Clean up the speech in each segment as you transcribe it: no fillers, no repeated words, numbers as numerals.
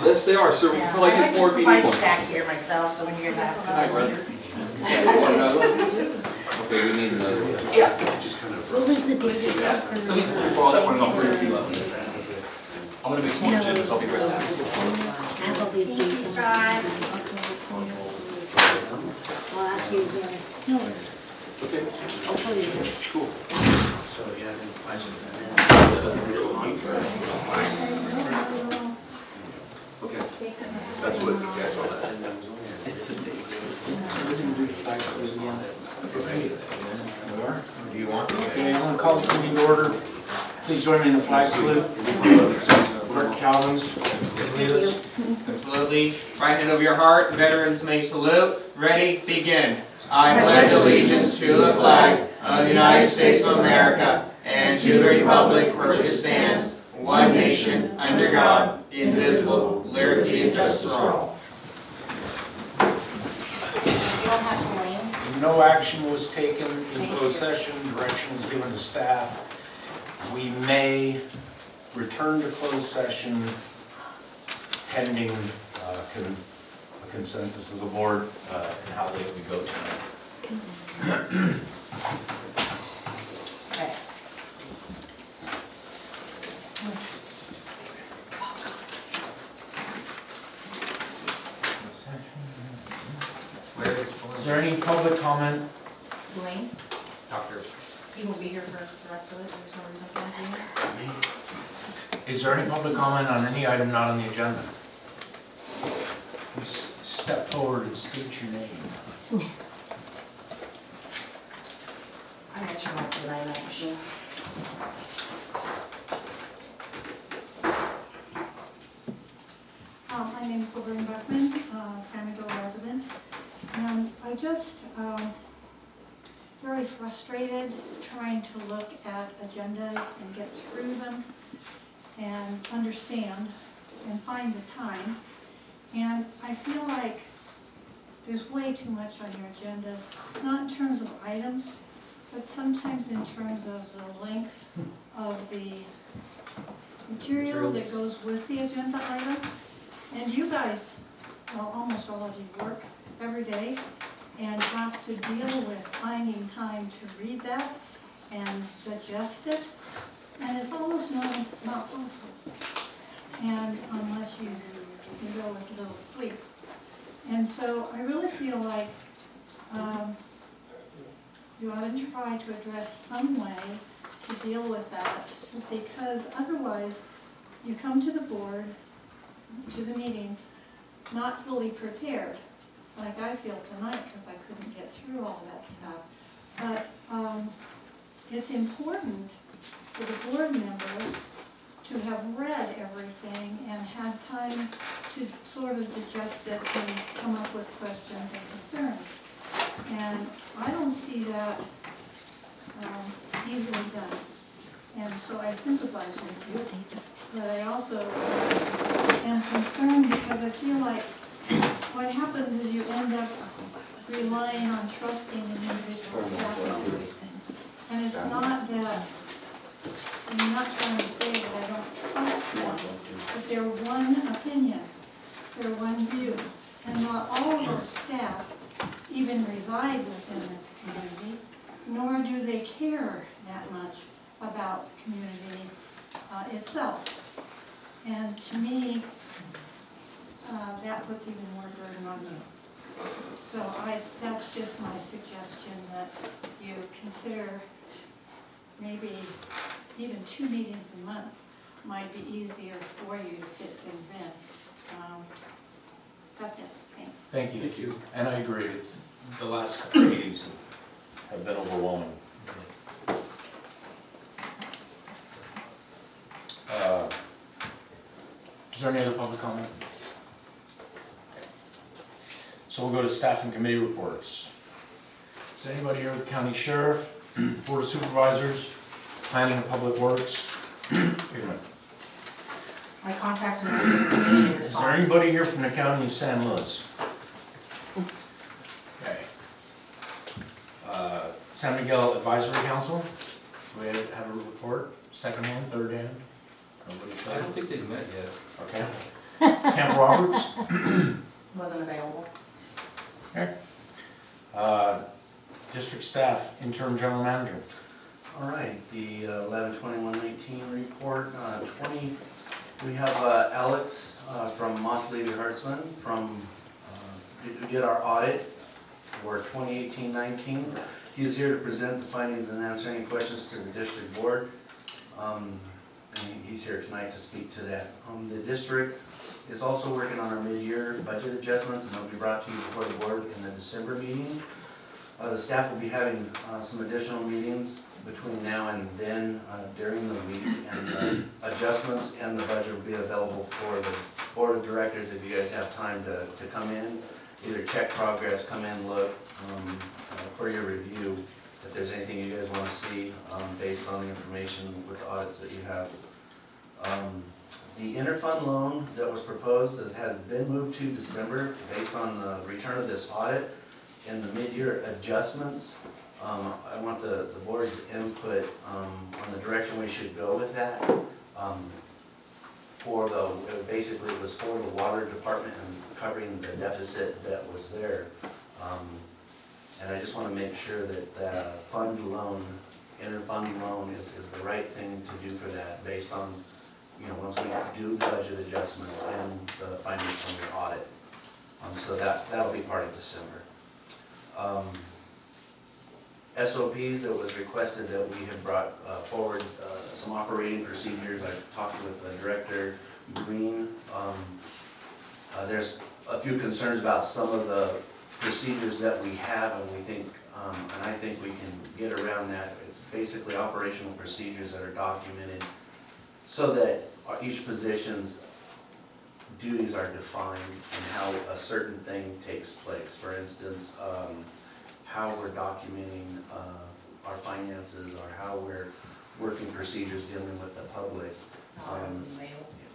Yes, they are, sir. We Yeah, can probably I like get more to if you provide need the one. stack here myself, so when you guys ask Hi, me brother. later. Want another one? Okay, we need another one. Yeah. What was the date? Let me borrow that one and I'll bring it to you. I'm gonna make some more agendas, I'll be right back. I have all these dates. on Try. I'll ask you again. No, Okay, I'll tell you. cool. Okay, that's what you guys all had. It's a date. Do you want? Okay, I'm gonna call this meeting to order. Please join me in the flag salute. Clerk Calvin's, lead us. Absolutely. Right hand over your heart. Veterans may salute. Ready? Begin. I pledge allegiance to the flag of the United States of America and to the republic for which it stands, one nation, under God, indivisible, liberty and justice for all. You don't have to lean. No action was taken in closed session, direction was given to staff. We may return to closed session pending a consensus of the board and how late we go tonight. Okay. Is there any public comment? Lane, Doctor. you will be here for the rest of it, there's no reason for you. Is there any public comment on any item not on the agenda? Please step forward and state your name. I got your mark for the night machine. My name is Laverne Buckman, San Miguel resident, and I just very frustrated trying to look at agendas and get through them and understand and find the time. And I feel like there's way too much on your agendas, not in terms of items, but sometimes in terms of the length of the material that goes with the agenda item. And you guys, well, almost all of you work every day and have to deal with finding time to read that and digest it. And it's almost not possible. And unless you go with a little sleep. And so I really feel like you ought to try to address some way to deal with that, because otherwise you come to the board, to the meetings, not fully prepared, like I feel tonight, because I couldn't get through all that stuff. But it's important for the board members to have read everything and had time to sort of digest it and come up with questions and concerns. And I don't see that easily done. And so I sympathize with you. But I also am concerned because I feel like what happens is you end up relying on trusting an individual staff member. And it's not that, I'm not trying to say that I don't trust them, but they're one opinion, they're one view. And not all of our staff even reside within the community, nor do they care that much about the community itself. And to me, that puts even more burden on you. So that's just my suggestion, that you consider maybe even 2 meetings a month might be easier for you to fit things in. That's it, thanks. Thank you. Thank you. And I agree, the last couple of meetings have been overwhelming. Is there any other public comment? So we'll go to staff and committee reports. Is there anybody here with the county sheriff, board of supervisors, planning and public works? Wait a minute. My contacts are in Is there anybody here from the county of San Luis? Okay. San Miguel Advisory Council, do we have a report, second hand, third hand? Nobody I sure? don't think they've met yet. Okay. Camp Roberts. Wasn't available. Okay. District staff, interim general manager. All right, the 11/21/19 report, we have Alex from Moss Levy Hertzman who did our audit for 2018-19. He is here to present the findings and answer any questions to the district board. And he's here tonight to speak to that. The district is also working on our mid-year budget adjustments, and they'll be brought to you before the board in the December meeting. The staff will be having some additional meetings between now and then during the week, and the adjustments and the budget will be available for the board of directors if you guys have time to come in, either check progress, come in, look for your review, if there's anything you guys want to see based on the information with the audits that you have. The interfund loan that was proposed has been moved to December based on the return of this audit and the mid-year adjustments. I want the board's input on the direction we should go with that. Basically it was for the water department and covering the deficit that was there. And I just want to make sure that the interfund loan is the right thing to do for that based on, once we do budget adjustments and the findings from the audit. So that'll be part of December. SOPs that was requested that we have brought forward some operating procedures. I've talked with Director Green. There's a few concerns about some of the procedures that we have, and we think, and I think we can get around that. It's basically operational procedures that are documented so that each position's duties are defined and how a certain thing takes place. For instance, how we're documenting our finances, or how we're working procedures dealing with the public,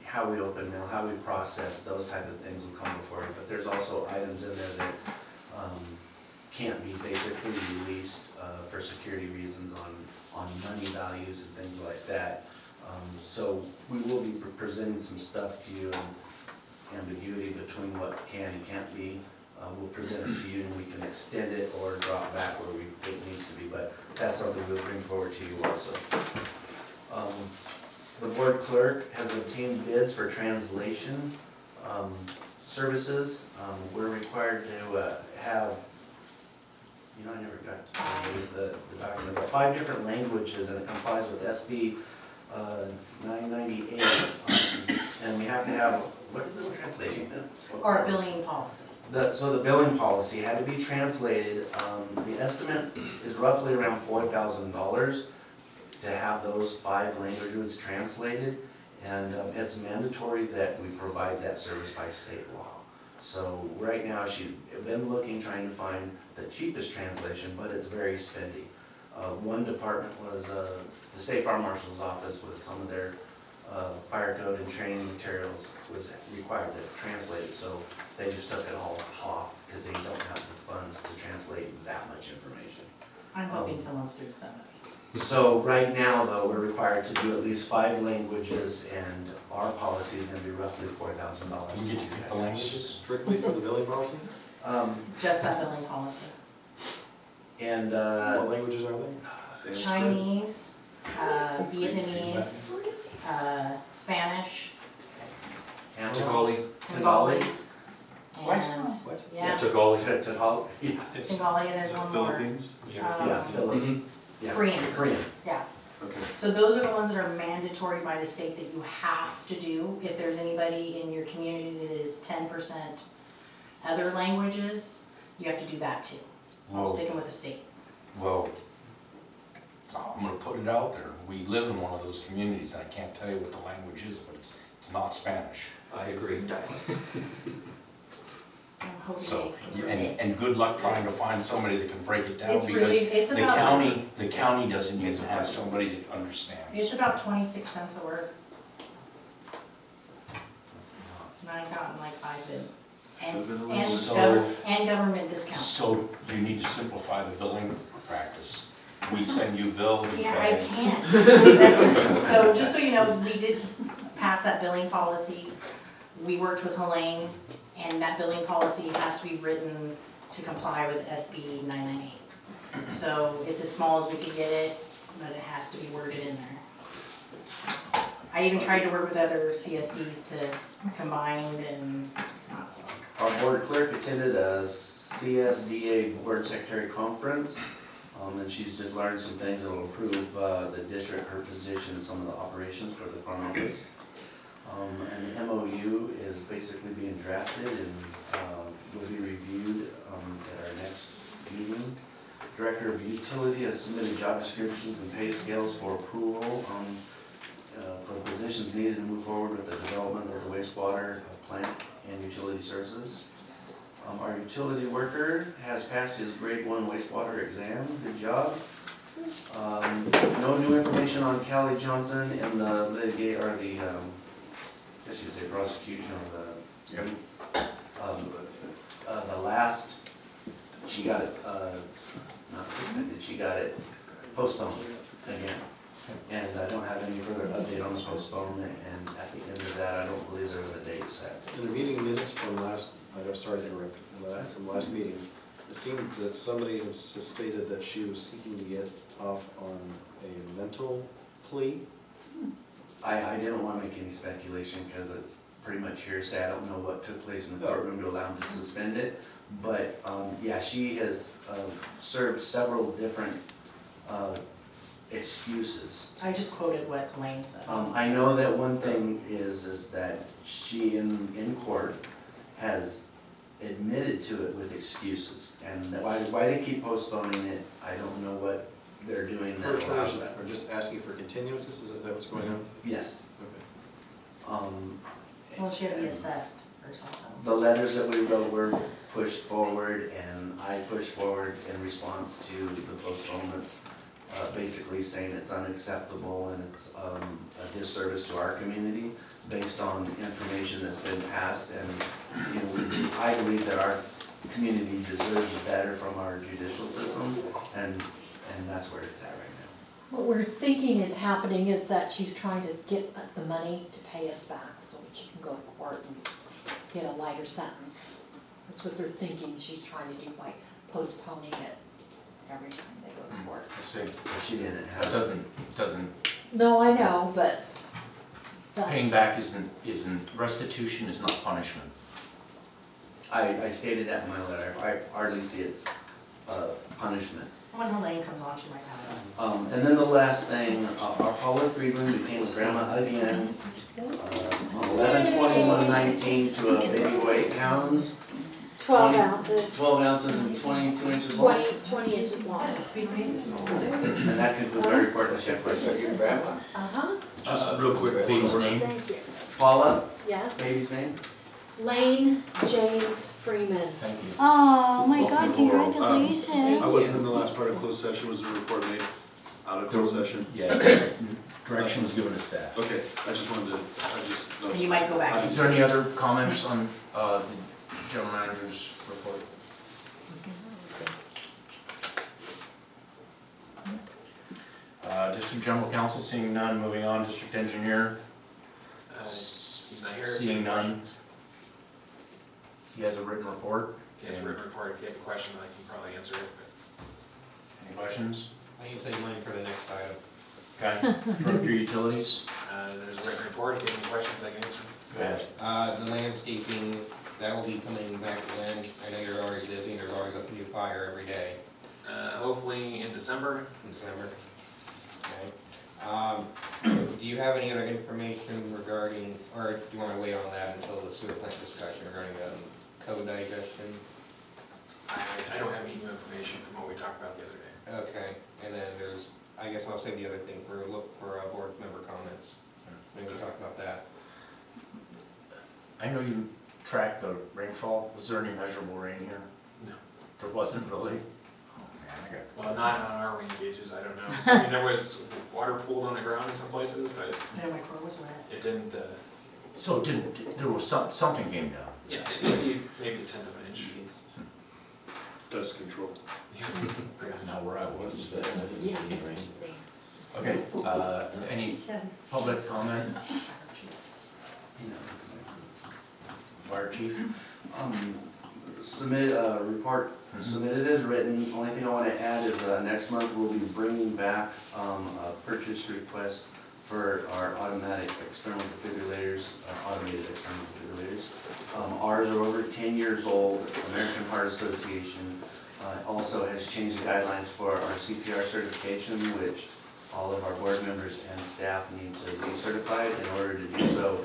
how we open mail, how we process, those type of things will come before you. But there's also items in there that can't be basically released for security reasons on money values and things like that. So we will be presenting some stuff to you, and ambiguity between what can and can't be. We'll present it to you, and we can extend it or drop back where it needs to be, but that's something we'll bring forward to you also. The board clerk has obtained bids for translation services. We're required to have, I never got the document, but 5 different languages, and it complies with SB 998, and we have to have, what is it we're translating? Or a billing policy. So the billing policy had to be translated. The estimate is roughly around $4,000 to have those 5 languages translated, and it's mandatory that we provide that service by state law. So right now she's been looking, trying to find the cheapest translation, but it's very spendy. One department was the State Fire Marshal's office with some of their fire code and training materials was required to translate it, so they just took it all off because they don't have the funds to translate that much information. I'm hoping someone sues somebody. So right now, though, we're required to do at least 5 languages, and our policy is going to be roughly $4,000. You get to pick the languages? Strictly for the billing policy? Just that billing policy. And What languages are they? Chinese, Vietnamese, Spanish, and Tagali. Tagali. and, What? yeah, Tagali. Tagali. Yeah. Bengali, and there's one more. Philippines? Yeah. Philippines. Yeah. Korean. Korean. Yeah. Okay. So those are the ones that are mandatory by the state that you have to do. If there's anybody in your community that is 10% other languages, you have to do that too. So I'm Whoa. sticking with the state. Well, I'm gonna put it out there. We live in one of those communities, and I can't tell you what the language is, but it's not Spanish. I agree. I'm hoping So, they can read it. and good luck trying to find somebody that can break it down, It's because really, it's the about, county doesn't even have somebody that it's understands. about 26 cents a word. And I've gotten like 5 bids. And government discounts. So you need to simplify the billing practice. We send you bill, you Yeah, I pay. can't. So just so you know, we did pass that billing policy We worked with Helene, and that billing policy has to be written to comply with SB 998. So it's as small as we could get it, but it has to be worded in there. I even tried to work with other CSDs to combine, and it's not. Our board clerk attended a CSDA board secretary conference, and she's just learned some things that will improve the district, her position, and some of the operations for the front office. And the MOU is basically being drafted and will be reviewed at our next meeting. Director of Utility has submitted job descriptions and pay scales for approval for the positions needed to move forward with the development of the wastewater plant and utility services. Our utility worker has passed his grade 1 wastewater exam. Good job. No new information on Callie Johnson in the litigate, or the, I guess you could say prosecution of the last, she got it, not suspended, she got it postponed again. And I don't have any further update on the postponement, and at the end of that, I don't believe there was a date set. In the meeting minutes from last, I'm sorry to interrupt, from last meeting, it seemed that somebody has stated that she was seeking to get off on a mental plea. I didn't want to make any speculation because it's pretty much hearsay. I don't know what took place in the courtroom to allow him to suspend it. But yeah, she has served several different excuses. I just quoted what Helene said. I know that one thing is that she in court has admitted to it with excuses, and that why they keep postponing it, I don't know what they're doing that allows that. Or just asking for continuances, is that what's going on? Yes. Okay. Well, she had to be assessed or something. The letters that we wrote were pushed forward, and I pushed forward in response to the postponements, basically saying it's unacceptable and it's a disservice to our community based on information that's been passed. And you know, I believe that our community deserves better from our judicial system, and that's where it's at right now. What we're thinking is happening is that she's trying to get the money to pay us back so she can go to court and get a lighter sentence. That's what they're thinking she's trying to do by postponing it every time they go to court. I see. But she didn't That have. doesn't, No, I know, but paying that's, back isn't, restitution is not punishment. I stated that in my letter. I hardly see it's punishment. When Helene comes on, she might have it. And then the last thing, our Paula Friedman became a grandma again, on 11/21/19 to a baby white pounds, 12 ounces, 12 ounces and 22 inches long. 20 inches long. And that concludes my report, unless you have questions. uh-huh, Just real quick, Baby's name? Thank you. Paula, Yes? baby's name? Lane James Freeman. Thank you. Oh, my Welcome God, to the world. congratulations. I wasn't in the last part of closed session, was the report made out of closed session? Yeah, direction was given to staff. Okay, I just wanted to, I just And noticed. you might go back. Is there any other comments on the general manager's report? District General Counsel, seeing none, moving on. District Engineer, He's not here. seeing none. He has a written report. He has a written report. If you have a question, I can probably answer it. Any questions? I can save money for the next item. Okay. Director Utilities, There's a written report. If you have any questions, I can answer. go ahead. The landscaping, that will be coming back when, I know you're always busy, there's always a new fire every day Hopefully in December. in December. Okay. Do you have any other information regarding, or do you want to wait on that until the sewer plant discussion regarding code digestion? I don't have any new information from what we talked about the other day. Okay, and then there's, I guess I'll save the other thing for, look for board member comments. Maybe talk about that. I know you tracked the rainfall. Was there any measurable rain here? No. There wasn't really? Oh, man, I got. Well, not on our rain gauges, I don't know. I mean, there was water pooled on the ground in some places, but I know my car was wet. it didn't, So it didn't, there was something came down. yeah, maybe a 1/10 of an inch. Dust control. Yeah, pretty much. Not where I was. Yeah. Okay, any public comment? Fire Chief. Report submitted as written. Only thing I want to add is next month we'll be bringing back a purchase request for our automatic external defibrillators, automated external defibrillators. Ours are over 10 years old. American Heart Association also has changed the guidelines for our CPR certification, which all of our board members and staff need to be certified. In order to do so,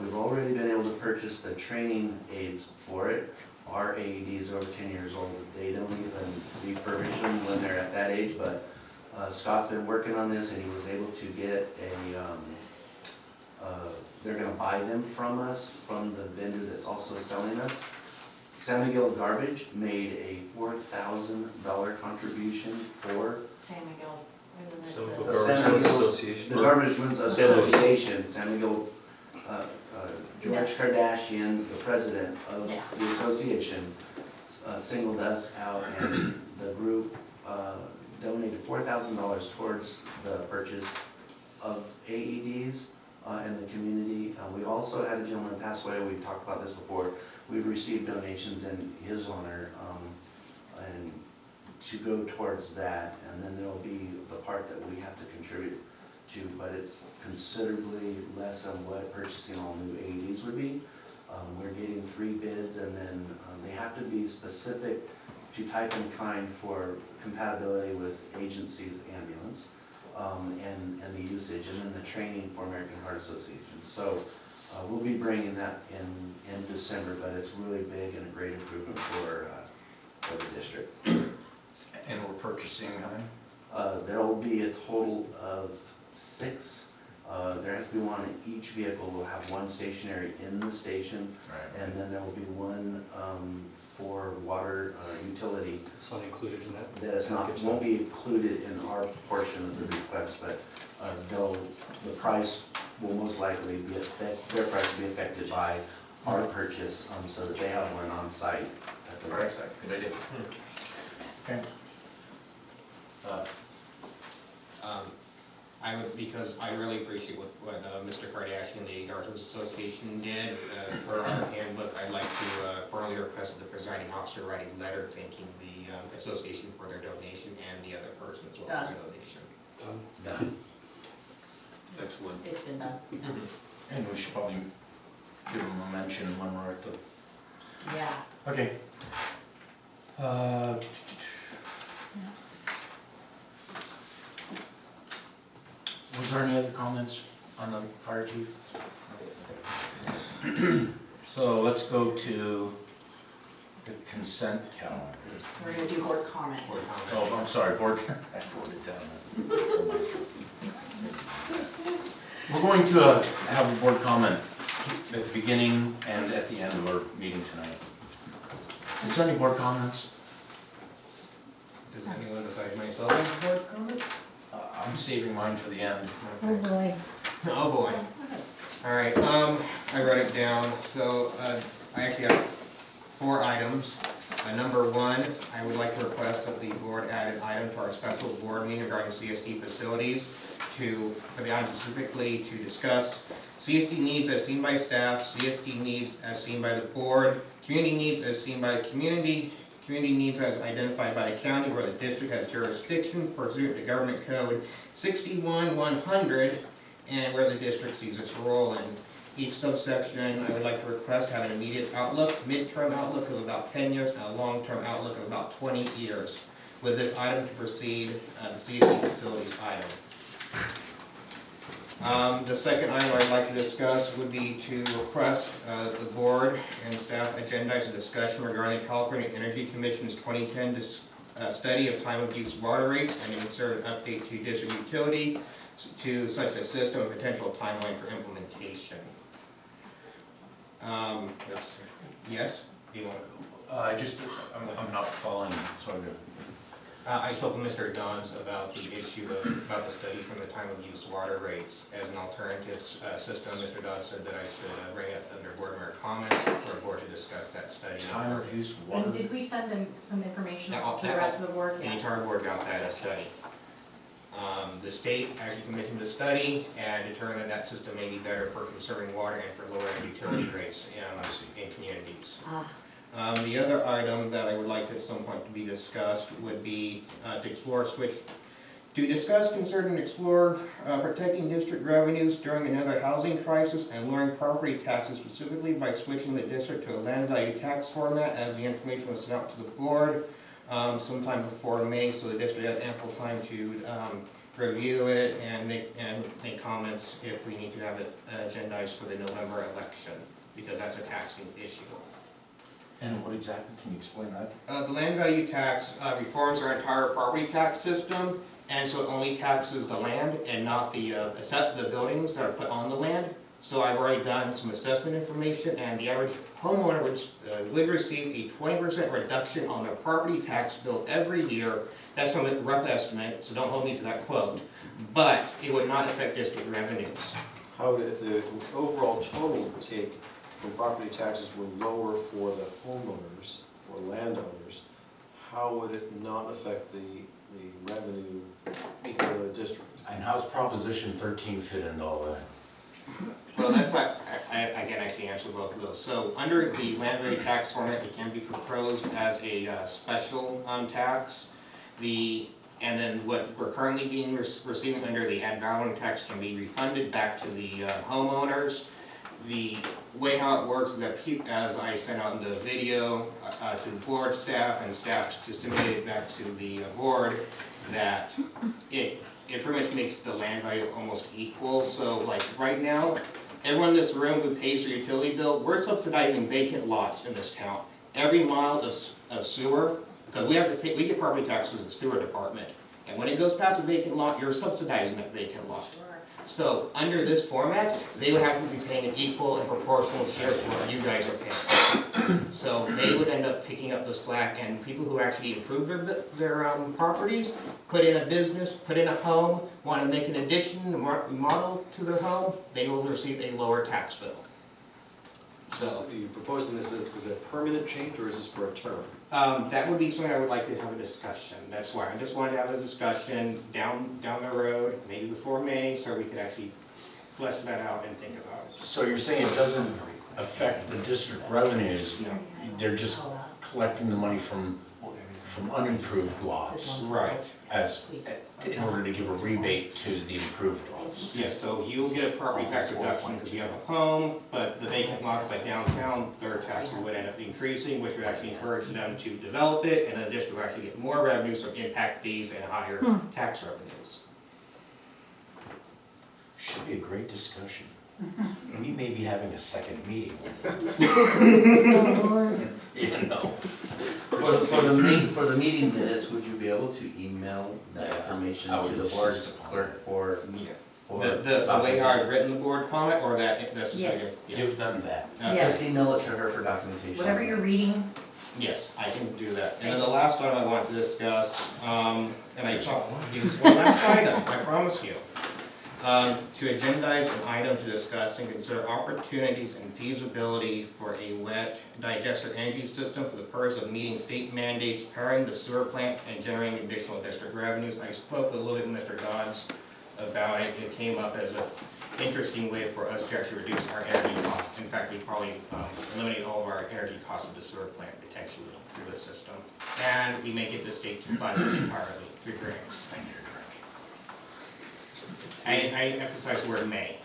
we've already been able to purchase the training aids for it. Our AEDs are over 10 years old. They don't even refurbish them when they're at that age, but Scott's been working on this and he was able to get they're gonna buy them from us, from the vendor that's also selling us. San Miguel Garbage made a $4,000 contribution for San Miguel, isn't So it the the- Garbage San Miguel- Association. The Garbagemen's Association, San Miguel, George Kardashian, the president of Yeah. the association, singled us out, and the group donated $4,000 towards the purchase of AEDs in the community. We also had a gentleman pass away, we've talked about this before. We've received donations in his honor, and to go towards that, and then there'll be the part that we have to contribute to, but it's considerably less than what purchasing all new AEDs would be. We're getting 3 bids, and then they have to be specific to type and kind for compatibility with agency's ambulance, and the usage, and then the training for American Heart Association. So we'll be bringing that in December, but it's really big and a great improvement for the district. And we're purchasing how many? There will be a total of 6. There has to be one, each vehicle will have one stationary in the station, and then there will be one for water utility. It's not included in that. That is not, package, won't though. be included in our portion of the request, but the price will most likely be their price will be affected by our purchase, so that they have one on site at the website. Good idea. Okay. I would, because I really appreciate what Mr. Kardashian, the Guardians Association did. Per our handbook, I'd like to formally request that the presiding officer write a letter thanking the association for their donation and the other person as well for their donation. Done. Excellent. It's been done. And we should probably give them a mention when we're at the, Yeah. okay. Was there any other comments on the fire chief? So let's go to the consent calendar. We're gonna do board comment. Board comment. Oh, I'm sorry, board, I wrote it down. We're going to have a board comment at the beginning and at the end of our meeting tonight. Is there any board comments? Does anyone besides myself have a board comment? I'm saving mine for the end. Oh, boy. Oh, boy. All right, I wrote it down, so, I actually have 4 items. Number 1, I would like to request that the board add an item to our special board meeting regarding CSD facilities for the item specifically to discuss CSD needs as seen by staff, CSD needs as seen by the board, community needs as seen by the community needs as identified by the county where the district has jurisdiction pursuant to Government Code 61-100, and where the district sees its role in. Each subsection, I would like to request have an immediate outlook, midterm outlook of about 10 years, and a long-term outlook of about 20 years. With this item to proceed, the CSD facilities item. The second item I'd like to discuss would be to request the board and staff agendize a discussion regarding the California Energy Commission's 2010 study of time of use water rates and insert an update to district utility to such a system and potential timeline for implementation. Yes? Do you want to go? I'm not following, so I'm I spoke with Mr. Dons about the issue about the study from the time of use water rates as an alternative system. Mr. Dons said that I should bring it under board member comments for the board to discuss that study. time of use water. And did we send them some information Yeah, to the rest of the board? The entire board got that study. The state actually commissioned a study and determined that system may be better for conserving water and for lowering utility rates in communities. The other item that I would like to at some point to be discussed would be to discuss, consider, and explore protecting district revenues during another housing crisis and lowering property taxes specifically by switching the district to a land value tax format as the information was sent out to the board sometime before May, so the district has ample time to review it and make comments if we need to have it agendized for the November election, because that's a taxing issue. And what exactly, can you explain that? The land value tax reforms our entire property tax system, and so it only taxes the land and not the buildings that are put on the land. So I've already done some assessment information, and the average homeowner would receive a 20% reduction on their property tax bill every year. That's a rough estimate, so don't hold me to that quote, but it would not affect district revenues. How, if the overall total take from property taxes were lower for the homeowners or landowners, how would it not affect the revenue for the district? And how's Proposition 13 fit into all that? Well, that's I can actually answer both of those. So under the land value tax format, it can be proposed as a special tax. And then what we're currently being receiving under the ad valorem tax can be refunded back to the homeowners. The way how it works is that, as I sent out in the video to the board staff, and staff disseminated back to the board, that it pretty much makes the land value almost equal. So like right now, everyone in this room who pays their utility bill, we're subsidizing vacant lots in this town. Every mile of sewer, because we get property taxes to the sewer department. And when it goes past a vacant lot, you're subsidizing that vacant lot. So under this format, they would have to be paying an equal and proportional share to what you guys are paying. So they would end up picking up the slack, and people who actually improve their properties, put in a business, put in a home, want to make an addition, remodel to their home, they will receive a lower tax bill. So Are you proposing this as a permanent change, or is this for a term? that would be something I would like to have a discussion. That's why I just wanted to have a discussion down the road, maybe before May, so we could actually flesh that out and think about it. So you're saying it doesn't affect the district revenues? No. They're just collecting the money from unimproved lots Right. in order to give a rebate to the improved lots? Yes, so you'll get a property tax reduction because you have a home, but the vacant lots like downtown, their taxes would end up increasing, which would actually encourage them to develop it, and then the district will actually get more revenues from impact fees and higher tax revenues. Should be a great discussion. We may be having a second meeting. You know. For the meeting minutes, would you be able to email that information I to would the board clerk for? The way how I've written the board comment, or that's just like Yes. Give them that. Just email it to her for documentation. Whatever you're reading, Yes, I can do that. And then the last one I want to discuss, and I use one last item, I promise you. To agendize an item to discuss and consider opportunities and feasibility for a wet digester energy system for the purpose of meeting state mandates, powering the sewer plant, and generating additional district revenues. I spoke a little bit with Mr. Dodds about it. It came up as an interesting way for us to actually reduce our energy costs. In fact, we probably eliminate all of our energy costs of the sewer plant potentially through this system. And we may get the state to fund it entirely through grants. I emphasize the word may.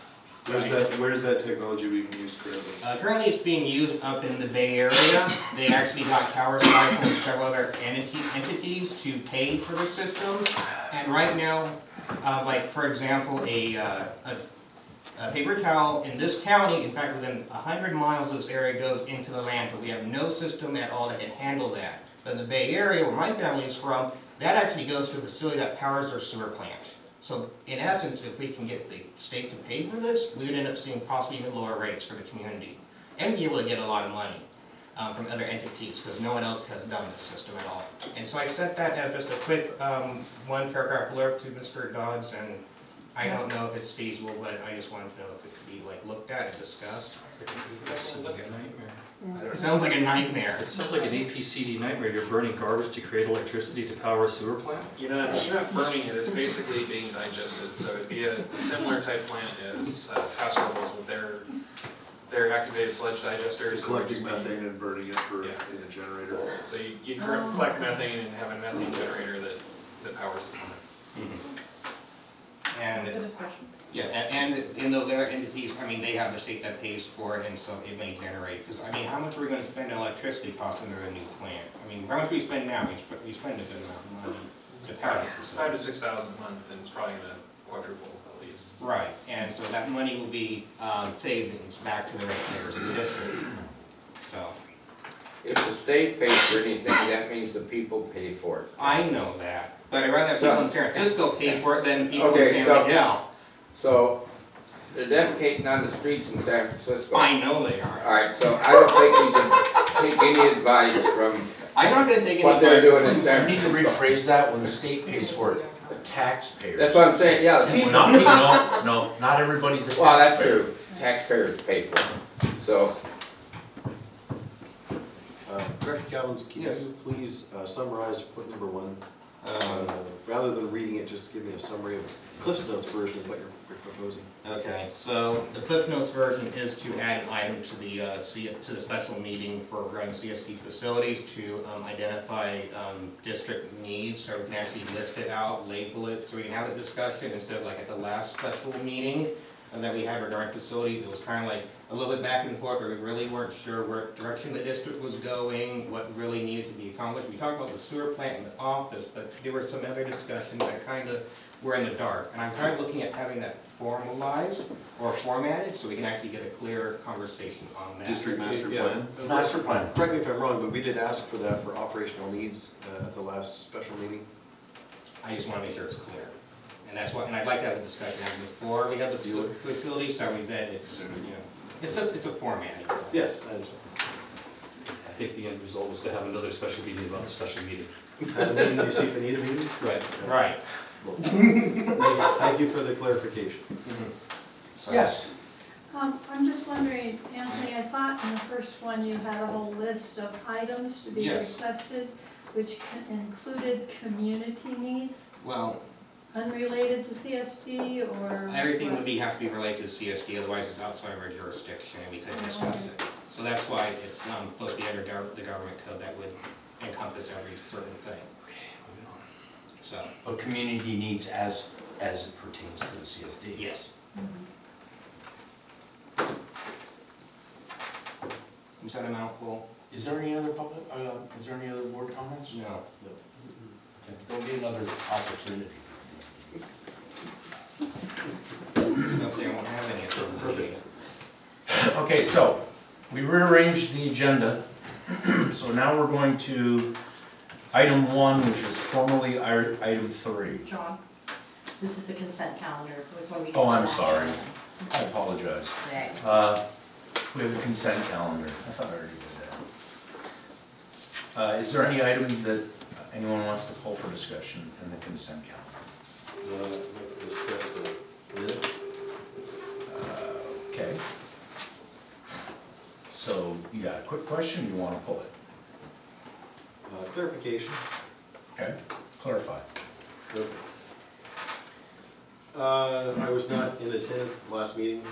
Where is that technology being used currently? Currently it's being used up in the Bay Area. They actually got power supply from several other entities to pay for the systems. And right now, like for example, a paper towel in this county, in fact within 100 miles of this area goes into the landfill. We have no system at all that can handle that. But in the Bay Area, where my family is from, that actually goes to a facility that powers their sewer plant. So in essence, if we can get the state to pay for this, we would end up seeing possibly even lower rates for the community. And be able to get a lot of money from other entities, because no one else has done this system at all. And so I sent that as just a quick one paragraph blurb to Mr. Dodds, and I don't know if it's feasible, but I just wanted to know if it could be like looked at and discussed. I don't It know. sounds like a nightmare. It sounds like an APCD nightmare. You're burning garbage to create electricity to power a sewer plant? You're not burning it, it's basically being digested, so it'd be a similar type plant as Pastorals with their activated sludge digesters. Collecting methane and burning it for, Yeah. in a generator. So you collect methane and have a methane generator that powers the plant. And, The discussion. yeah, and in those other entities, I mean, they have the state that pays for it, and so it may generate, because, I mean, how much are we gonna spend on electricity costs under a new plant? I mean, how much we spend now? We spend a good amount of money to power the system. 5,000 to 6,000 a month, and it's probably gonna quadruple at least. Right, and so that money will be savings back to the ratepayers of the district, so. If the state pays for anything, that means the people pay for it. I know that, but I'd rather have people in San Francisco pay for it than people in Okay, San so- Miguel. So, they're defecating on the streets in San Francisco. I know they are. Alright, so I don't think we should take any advice from I'm not gonna take any what they're advice. doing in You San need to Francisco. rephrase that when the state pays for it, the taxpayers. That's what I'm saying, yeah, the people. Not, no, not everybody's a taxpayer. Well, that's true, taxpayers pay for it, so. Director Calvin, can Yes. you please summarize point number 1? Rather than reading it, just give me a summary of Cliff's Notes version of what you're proposing. Okay, so the Cliff Notes version is to add an item to the special meeting for running CSD facilities to identify district needs, so we can actually list it out, label it, so we can have a discussion instead of like at the last special meeting that we had regarding facility. It was kind of like a little bit back and forth, but we really weren't sure where direction the district was going, what really needed to be accomplished. We talked about the sewer plant and the office, but there were some other discussions that kind of were in the dark. And I'm kind of looking at having that formalized or formatted so we can actually get a clear conversation on that. District master Yeah. plan. Master plan. Correct me if I'm wrong, but we did ask for that for operational needs at the last special meeting. I just want to make sure it's clear. And that's what, and I'd like to have a discussion before we have the facility, so that it's, it's a formatting. Yes, I understand. I think the end result was to have another special meeting about the special meeting. At a meeting, you see if they need a meeting? Right. Right. Thank you for the clarification. So- Yes. I'm just wondering, Anthony, I thought in the first one you had a whole list of items to be Yes. requested, which included community needs, Well, unrelated to CSD or? everything would have to be related to CSD, otherwise it's outside of our jurisdiction and we couldn't discuss it. So that's why it's supposed to be under the government code that would encompass every certain thing, Okay, moving on. so, But community needs as it pertains to the CSD. yes. Is that a mouthful? Is there any other public, is there any other board comments? No. Okay, there'll be another opportunity. If they won't have any, it's perfect. Okay, so we rearranged the agenda. So now we're going to item 1, which is formally item 3. John, this is the consent calendar, it's when we. get Oh, to I'm that. sorry. I apologize. Okay. We have the consent calendar. I thought I already did that. Is there any item that anyone wants to pull for discussion in the consent calendar? I'd like to discuss the minutes. Okay. So you got a quick question, you want to pull it? Clarification. Okay, clarify. I was not in attendance at the last meeting.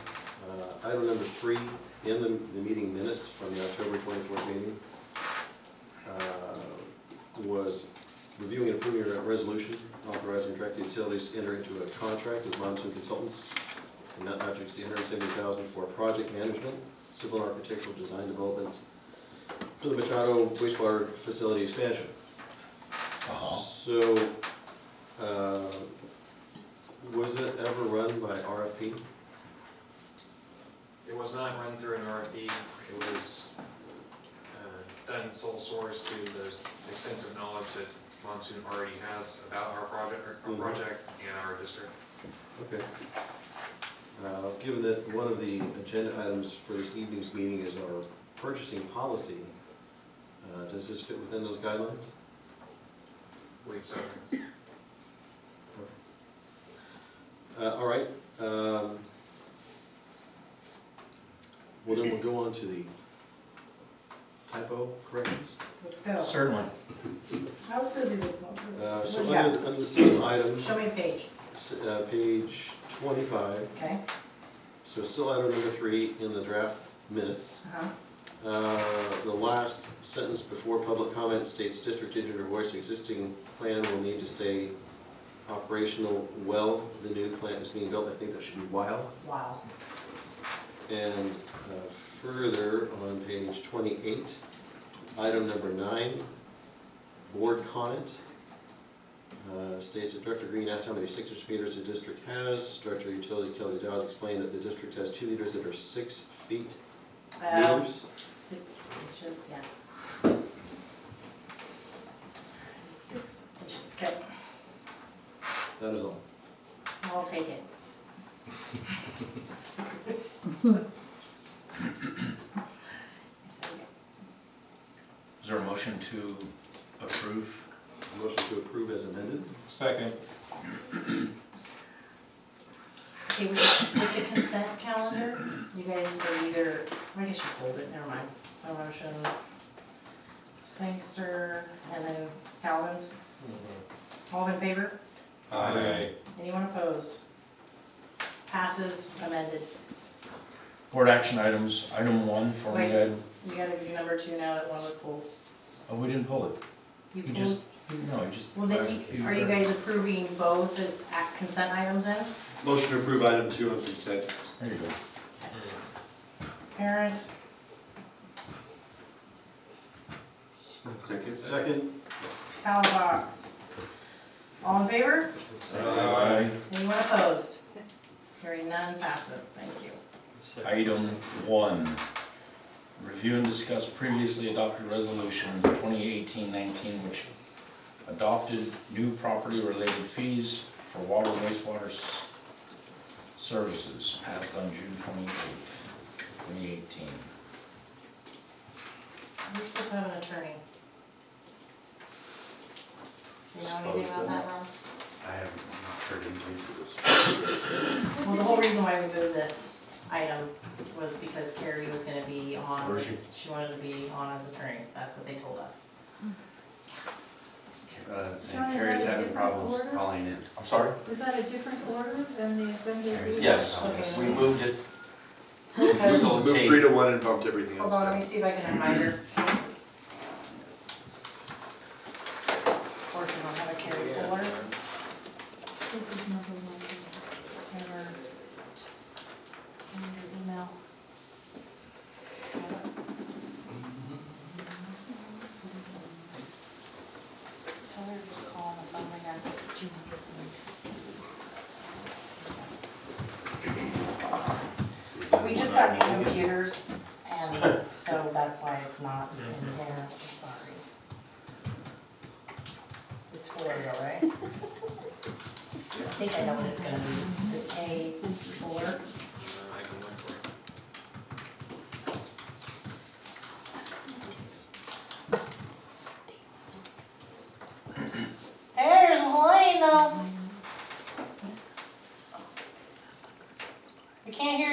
Item number 3 in the meeting minutes from the October 24th meeting was reviewing and approving a resolution authorizing direct utilities to enter into a contract with Monsoon Consultants and not to exceed $170,000 for project management, civil and architectural design development for the Machado wastewater facility expansion. So, was it ever run by RFP? It was not run through an RFP, it was done sole source to the extensive knowledge that Monsoon already has about our project and our district. Okay. Given that one of the agenda items for this evening's meeting is our purchasing policy, does this fit within those guidelines? I believe so. All right. Well, then we'll go on to the typo corrections? Let's go. Certainly. I was busy this month. So What do you got? under the same item, Show me a page. page 25, Okay. so still item number 3 in the draft minutes. Uh-huh. The last sentence before public comment states district engineer voice existing plan will need to stay operational while the new plant is being built. I think that should be while. Wow. And further on page 28, item number 9, board comment. States that Director Green asked how many 6-inch meters the district has. Director of Utilities Kelly Dowd explained that the district has 2 meters that are 6 feet meters. 6 inches, yes. 6 inches, okay. That is all. I'll take it. Is there a motion to approve? Motion to approve as amended. Second. Okay, with the consent calendar, you guys are either, I guess you pulled it, never mind. So motion, Sangster, and then Calvin's. All in favor? Aye. Anyone opposed? Passes amended. Board action items, item 1 for Wait. Ed. You gotta do number 2 now that one was pulled. Oh, we didn't pull it. You You pulled, just, no, you just. well then, are you guys approving both the consent items then? Motion to approve item 2 on consent. There you go. Parent, Second. Second. Palafox. All in favor? Aye. Anyone opposed? Hearing none, passes, thank you. Item 1, review and discuss previously adopted resolution 2018-19, which adopted new property-related fees for water and wastewater services, passed on June 28th, 2018. You're supposed to have an attorney. Do you know anything about that, Ron? I have not heard anything. Well, the whole reason why we moved this item was because Carrie was gonna be on, Where is she? she wanted to be on as attorney, that's what they told us. John, is Carrie's that a having different problems order? Calling in. I'm sorry? Is that a different order than the offender? Yes, Okay. we moved it. Because, Moved 3 to 1 and bumped everything else hold on, let down. me see if I can invite her. Of course, we don't have a Carrie Fuller. This is number 1. Have her, send her email. Tell her to just call on the phone, I guess. Do you want this one? We just got new computers, and so that's why it's not in here, I'm so sorry. It's Fuller though, right? I think I know what it's gonna be. Is it K Fuller?